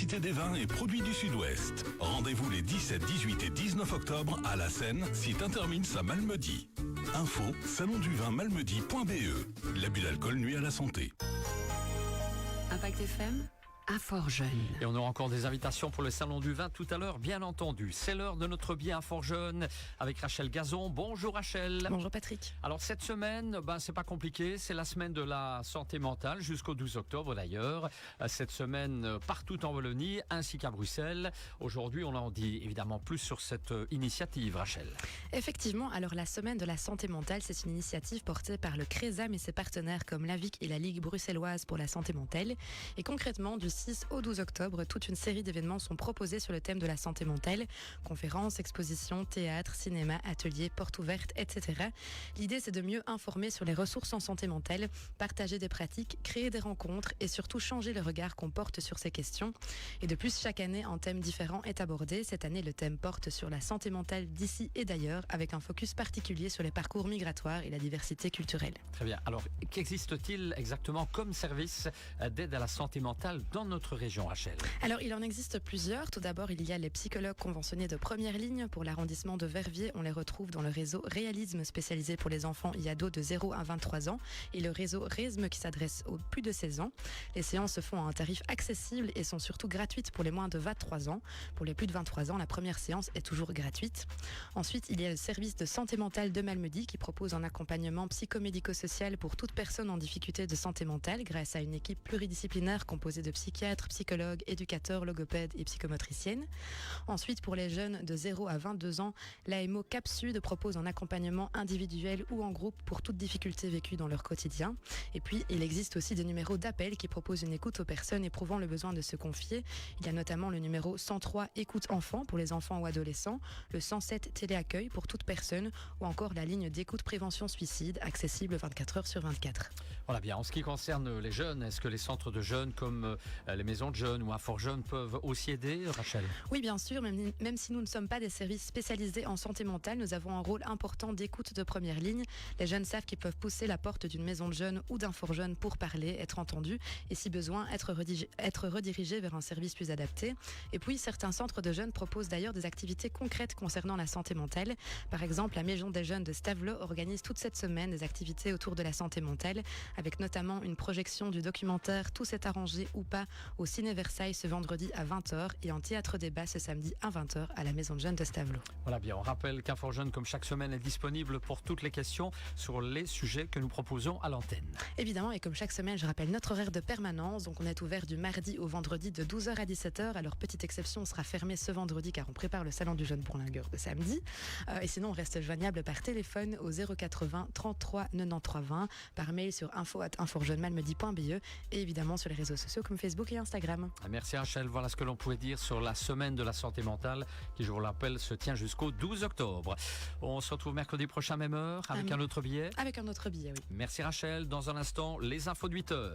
Cité des Vins et Produits du Sud-Ouest. Rendez-vous les 17, 18 et 19 octobre à la Seine, site Intermins à Malmedy. Info, salonduvinmalmedy.be. L'abus d'alcool nuit à la santé. Impact FM, à Fort-Jeune. Et on aura encore des invitations pour le Salon du Vin tout à l'heure, bien entendu. C'est l'heure de notre billet à Fort-Jeune avec Rachel Gazon. Bonjour Rachel. Bonjour Patrick. Alors cette semaine, c'est pas compliqué, c'est la semaine de la santé mentale jusqu'au 12 octobre d'ailleurs. Cette semaine partout en Wallonie ainsi qu'à Bruxelles. Aujourd'hui, on en dit évidemment plus sur cette initiative, Rachel. Effectivement, alors la semaine de la santé mentale, c'est une initiative portée par le CRESAM et ses partenaires comme l'AVIC et la Ligue bruxelloise pour la santé mentale. Et concrètement, du 6 au 12 octobre, toute une série d'événements sont proposés sur le thème de la santé mentale. Conférences, expositions, théâtre, cinéma, ateliers, portes ouvertes, etc. L'idée, c'est de mieux informer sur les ressources en santé mentale, partager des pratiques, créer des rencontres et surtout changer le regard qu'on porte sur ces questions. Et de plus, chaque année, un thème différent est abordé. Cette année, le thème porte sur la santé mentale d'ici et d'ailleurs, avec un focus particulier sur les parcours migratoires et la diversité culturelle. Très bien. Alors, qu'existe-t-il exactement comme service d'aide à la santé mentale dans notre région, Rachel? Alors, il en existe plusieurs. Tout d'abord, il y a les psychologues conventionnés de première ligne. Pour l'arrondissement de Verviers, on les retrouve dans le réseau Réalisme, spécialisé pour les enfants et ados de 0 à 23 ans, et le réseau RESM qui s'adresse aux plus de 16 ans. Les séances se font à un tarif accessible et sont surtout gratuites pour les moins de 23 ans. Pour les plus de 23 ans, la première séance est toujours gratuite. Ensuite, il y a le service de santé mentale de Malmedy qui propose un accompagnement psychomédico-social pour toute personne en difficulté de santé mentale grâce à une équipe pluridisciplinaire composée de psychiatres, psychologues, éducateurs, logopèdes et psychomotriciennes. Ensuite, pour les jeunes de 0 à 22 ans, l'AMO Cap Sud propose un accompagnement individuel ou en groupe pour toute difficulté vécue dans leur quotidien. Et puis, il existe aussi des numéros d'appel qui proposent une écoute aux personnes éprouvant le besoin de se confier. Il y a notamment le numéro 103 Écoute Enfant pour les enfants ou adolescents, le 107 Téléaccueil pour toute personne ou encore la ligne d'écoute prévention suicide accessible 24 heures sur 24. Voilà bien. En ce qui concerne les jeunes, est-ce que les centres de jeunes comme les maisons de jeunes ou un fort jeune peuvent aussi aider, Rachel? Oui, bien sûr. Même si nous ne sommes pas des services spécialisés en santé mentale, nous avons un rôle important d'écoute de première ligne. Les jeunes savent qu'ils peuvent pousser la porte d'une maison de jeunes ou d'un fort jeune pour parler, être entendus et si besoin, être redirigés vers un service plus adapté. Et puis, certains centres de jeunes proposent d'ailleurs des activités concrètes concernant la santé mentale. Par exemple, la Maison des Jeunes de Stavelot organise toute cette semaine des activités autour de la santé mentale, avec notamment une projection du documentaire Tout s'est arrangé ou pas au Ciné Versailles ce vendredi à 20h et en théâtre débat ce samedi à 20h à la Maison de Jeunes de Stavelot. Voilà bien, on rappelle qu'un fort jeune comme chaque semaine est disponible pour toutes les questions sur les sujets que nous proposons à l'antenne. Évidemment, et comme chaque semaine, je rappelle notre horaire de permanence. Donc on est ouvert du mardi au vendredi de 12h à 17h. Alors petite exception, on sera fermé ce vendredi car on prépare le salon du jeune bourlingueur de samedi. Et sinon, on reste joignable par téléphone au 080 33 93 20, par mail sur info@inforjeunemalmedy.be et évidemment sur les réseaux sociaux comme Facebook et Instagram. Merci Rachel, voilà ce que l'on pouvait dire sur la semaine de la santé mentale qui, je vous le rappelle, se tient jusqu'au 12 octobre. On se retrouve mercredi prochain, même heure, avec un autre billet. Avec un autre billet, oui. Merci Rachel, dans un instant, les infos de 8h.